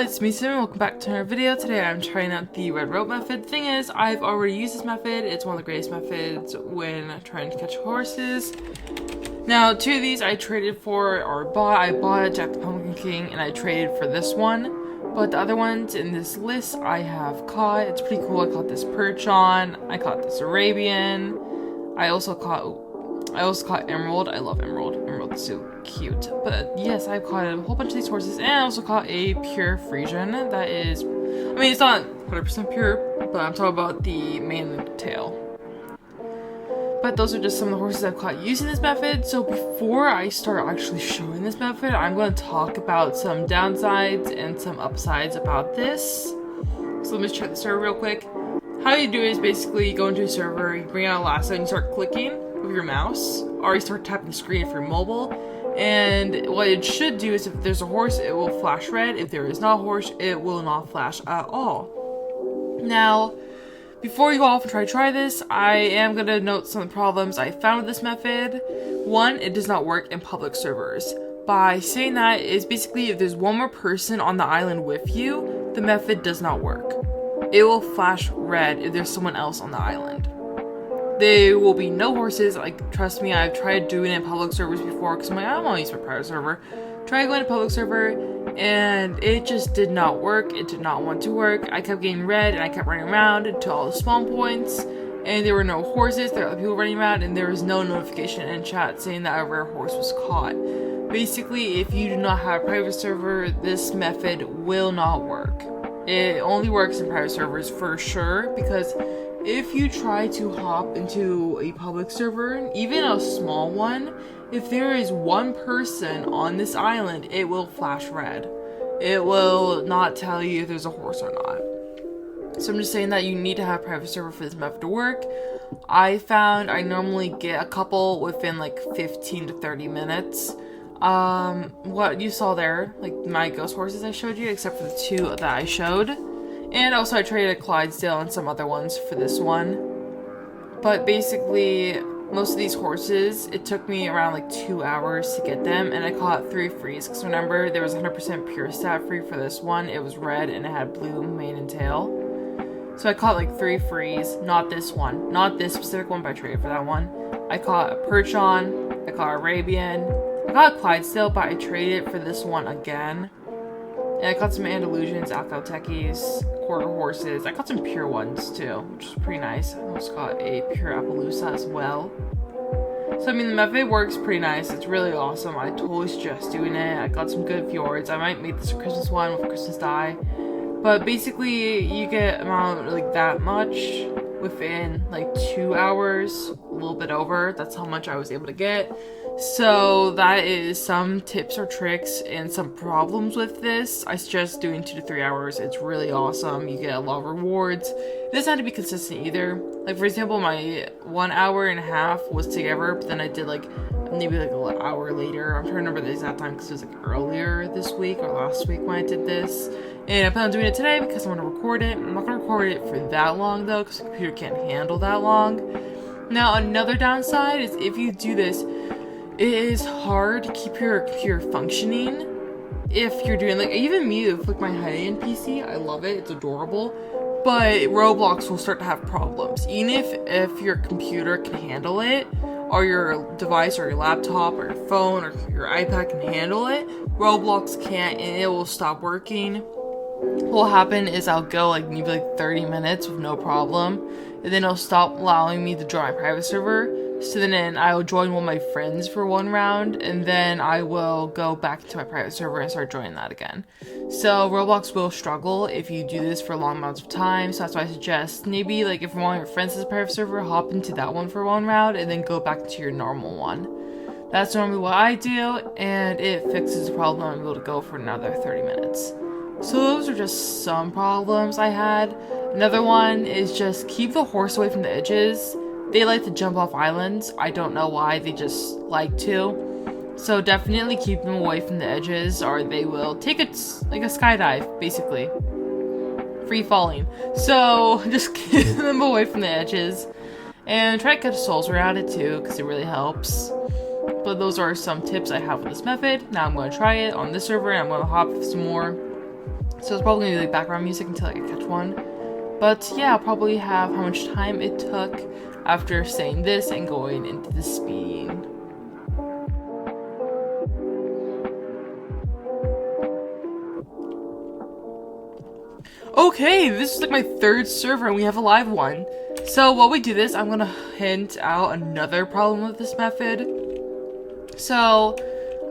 it's me Sim, welcome back to another video. Today I'm trying out the red rope method. Thing is, I've already used this method. It's one of the greatest methods when trying to catch horses. Now, two of these I traded for, or bought. I bought Jack the Pumpkin King and I traded for this one. But the other ones in this list I have caught. It's pretty cool. I caught this 𝕬𝕬𝕤, I caught this Arabian. I also caught Emerald. I love Emerald. Emerald's so cute. But yes, I've caught a whole bunch of these horses, and I also caught a pure Frisian. That is, I mean, it's not 100% pure, but I'm talking about the mane and tail. But those are just some of the horses I've caught using this method. So before I start actually showing this method, I'm going to talk about some downsides and some upsides about this. So let me just check the server real quick. How you do it is basically you go into a server, you bring out a lasso, and you start clicking with your mouse, or you start tapping the screen if you're mobile. And what it should do is if there's a horse, it will flash red. If there is not a horse, it will not flash at all. Now, before you go off and try this, I am going to note some problems I found with this method. One, it does not work in public servers. By saying that is basically if there's one more person on the island with you, the method does not work. It will flash red if there's someone else on the island. There will be no horses. Like, trust me, I've tried doing it in public servers before because I'm like, I don't want to use my private server. Tried going to public server and it just did not work. It did not want to work. I kept getting red and I kept running around to all the spawn points and there were no horses. There were other people running around and there was no notification in chat saying that a rare horse was caught. Basically, if you do not have a private server, this method will not work. It only works in private servers for sure, because if you try to hop into a public server, even a small one, if there is one person on this island, it will flash red. It will not tell you if there's a horse or not. So I'm just saying that you need to have a private server for this method to work. I found I normally get a couple within like 15 to 30 minutes. What you saw there, like my ghost horses I showed you, except for the two that I showed. And also I traded a Clydesdale and some other ones for this one. But basically, most of these horses, it took me around like 2 hours to get them, and I caught 3 frees. Because remember, there was 100% pure stat free for this one. It was red and it had blue mane and tail. So I caught like 3 frees, not this one. Not this specific one, but I traded for that one. I caught a 𝕬𝕬𝕤, I caught Arabian, I got a Clydesdale, but I traded it for this one again. And I caught some Andalusians, Alcalteques, quarter horses. I caught some pure ones too, which is pretty nice. I almost got a pure Appaloosa as well. So I mean, the method works pretty nice. It's really awesome. I totally suggest doing it. I got some good fjords. I might make this a Christmas one with Christmas dye. But basically, you get amount like that much within like 2 hours, a little bit over. That's how much I was able to get. So that is some tips or tricks and some problems with this. I suggest doing 2 to 3 hours. It's really awesome. You get a lot of rewards. It doesn't have to be consistent either. Like for example, my 1 hour and a half was together, but then I did like maybe like an hour later. I'm trying to remember the exact time because it was like earlier this week or last week when I did this. And I plan on doing it today because I want to record it. I'm not going to record it for that long though, because the computer can't handle that long. Now another downside is if you do this, it is hard to keep your computer functioning if you're doing, like, even me with like my high-end PC, I love it, it's adorable, but Roblox will start to have problems. Even if your computer can handle it, or your device or your laptop or your phone or your iPad can handle it, Roblox can't, and it will stop working. What will happen is I'll go like maybe like 30 minutes with no problem, and then it'll stop allowing me to join my private server. So then I will join one of my friends for one round, and then I will go back to my private server and start joining that again. So Roblox will struggle if you do this for long amounts of time, so that's why I suggest maybe like if one of your friends has a private server, hop into that one for one round and then go back to your normal one. That's normally what I do, and it fixes the problem. I'm able to go for another 30 minutes. So those are just some problems I had. Another one is just keep the horse away from the edges. They like to jump off islands. I don't know why, they just like to. So definitely keep them away from the edges, or they will take it like a skydive, basically. Free falling. So just keep them away from the edges. And try to catch souls around it too, because it really helps. But those are some tips I have with this method. Now I'm going to try it on this server, and I'm going to hop some more. So it's probably gonna be like background music until I catch one. But yeah, I'll probably have how much time it took after saying this and going into the speeding. Okay, this is like my third server and we have a live one. So while we do this, I'm gonna hint out another problem with this method. So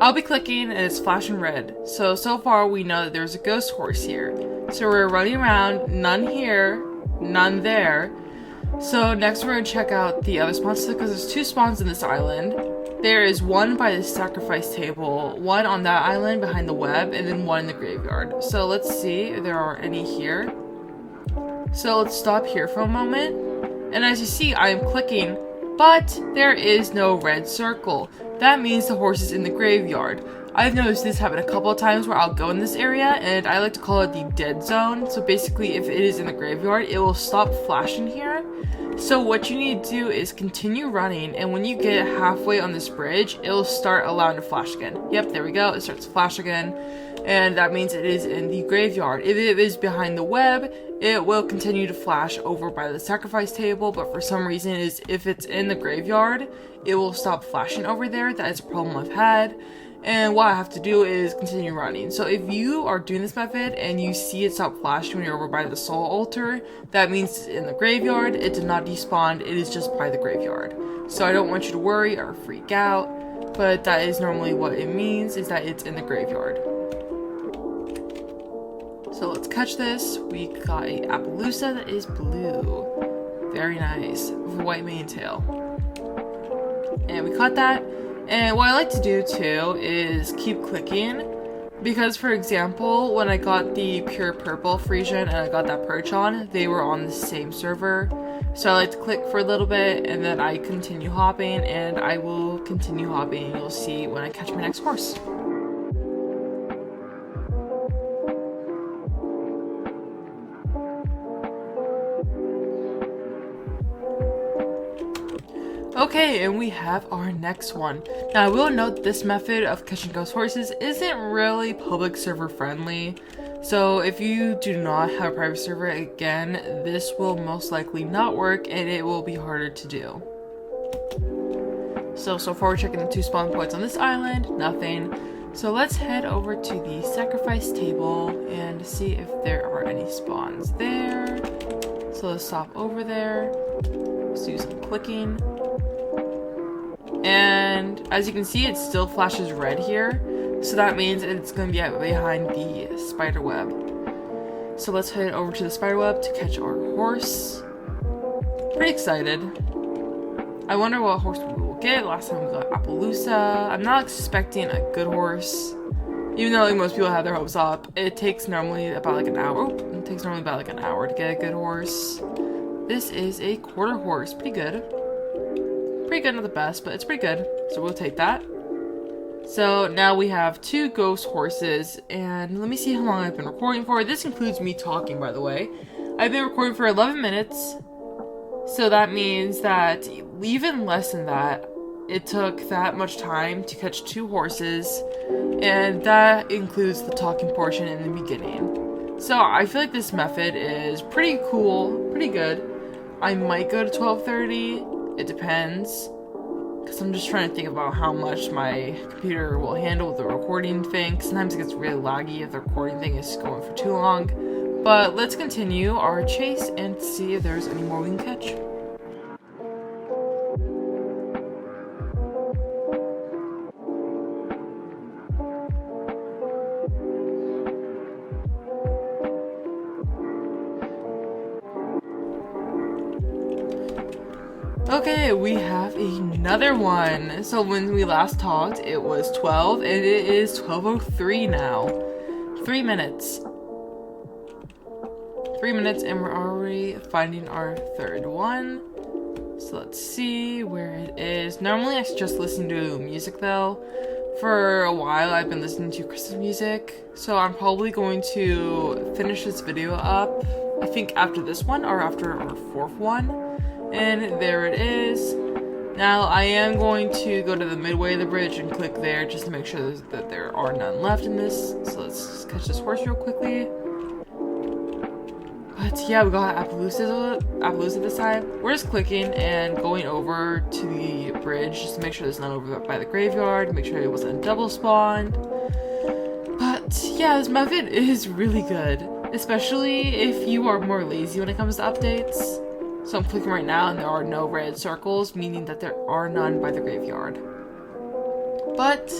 I'll be clicking and it's flashing red. So far we know that there's a ghost horse here. So we're running around, none here, none there. So next we're gonna check out the other spawns because there's 2 spawns in this island. There is one by the sacrifice table, one on that island behind the web, and then one in the graveyard. So let's see if there are any here. So let's stop here for a moment. And as you see, I am clicking, but there is no red circle. That means the horse is in the graveyard. I've noticed this happen a couple of times where I'll go in this area, and I like to call it the dead zone. So basically, if it is in the graveyard, it will stop flashing here. So what you need to do is continue running, and when you get halfway on this bridge, it will start allowing to flash again. Yep, there we go, it starts to flash again, and that means it is in the graveyard. If it is behind the web, it will continue to flash over by the sacrifice table, but for some reason, if it's in the graveyard, it will stop flashing over there. That is a problem I've had. And what I have to do is continue running. So if you are doing this method and you see it stop flashing when you're over by the soul altar, that means it's in the graveyard. It did not despawn, it is just by the graveyard. So I don't want you to worry or freak out, but that is normally what it means, is that it's in the graveyard. So let's catch this. We got a 𝕂𝕠 that is blue. Very nice. With a white mane tail. And we caught that. And what I like to do too is keep clicking, because for example, when I got the pure purple Frisian and I got that perch on, they were on the same server. So I like to click for a little bit and then I continue hopping, and I will continue hopping. You'll see when I catch my next horse. Okay, and we have our next one. Now I will note this method of catching ghost horses isn't really public server friendly. So if you do not have a private server, again, this will most likely not work and it will be harder to do. So far we're checking the 2 spawn points on this island, nothing. So let's head over to the sacrifice table and see if there are any spawns there. So let's stop over there. Let's do some clicking. And as you can see, it still flashes red here. So that means it's going to be behind the spider web. So let's head over to the spider web to catch our horse. Pretty excited. I wonder what horse we will get. Last time we got 𝕂𝕠. I'm not expecting a good horse. Even though like, most people have their hopes up. It takes normally about like an hour. It takes normally about like an hour to get a good horse. This is a quarter horse. Pretty good. Pretty good, not the best, but it's pretty good. So we'll take that. So now we have 2 ghost horses, and let me see how long I've been recording for. This includes me talking, by the way. I've been recording for 11 minutes. So that means that even less than that, it took that much time to catch 2 horses, and that includes the talking portion in the beginning. So I feel like this method is pretty cool, pretty good. I might go to 12:30. It depends, because I'm just trying to think about how much my computer will handle with the recording thing. Sometimes it gets really laggy if the recording thing is going for too long. But let's continue our chase and see if there's any more we can catch. Okay, we have another one. So when we last talked, it was 12, and it is 12:03 now. 3 minutes. 3 minutes, and we're already finding our third one. So let's see where it is. Normally I just listen to music though. For a while I've been listening to Christmas music, so I'm probably going to finish this video up, I think after this one or after our 4th one. And there it is. Now I am going to go to the midway of the bridge and click there just to make sure that there are none left in this. So let's just catch this horse real quickly. But yeah, we got 𝕂𝕠ℂ𝕚 this time. We're just clicking and going over to the bridge just to make sure there's none over by the graveyard, make sure it wasn't double spawned. But yeah, this method is really good, especially if you are more lazy when it comes to updates. So I'm clicking right now and there are no red circles, meaning that there are none by the graveyard. But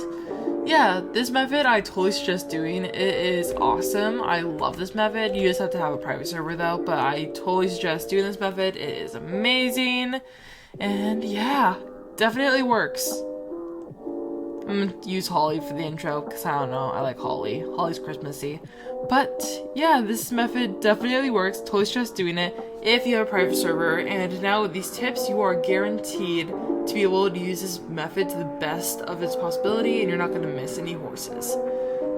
yeah, this method I totally suggest doing. It is awesome. I love this method. You just have to have a private server though, but I totally suggest doing this method. It is amazing. And yeah, definitely works. I'm gonna use Holly for the intro because I don't know, I like Holly. Holly's Christmassy. But yeah, this method definitely works. Totally suggest doing it if you have a private server. And now with these tips, you are guaranteed to be able to use this method to the best of its possibility and you're not going to miss any horses.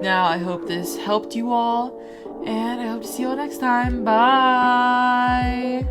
Now, I hope this helped you all and I hope to see you all next time. Bye!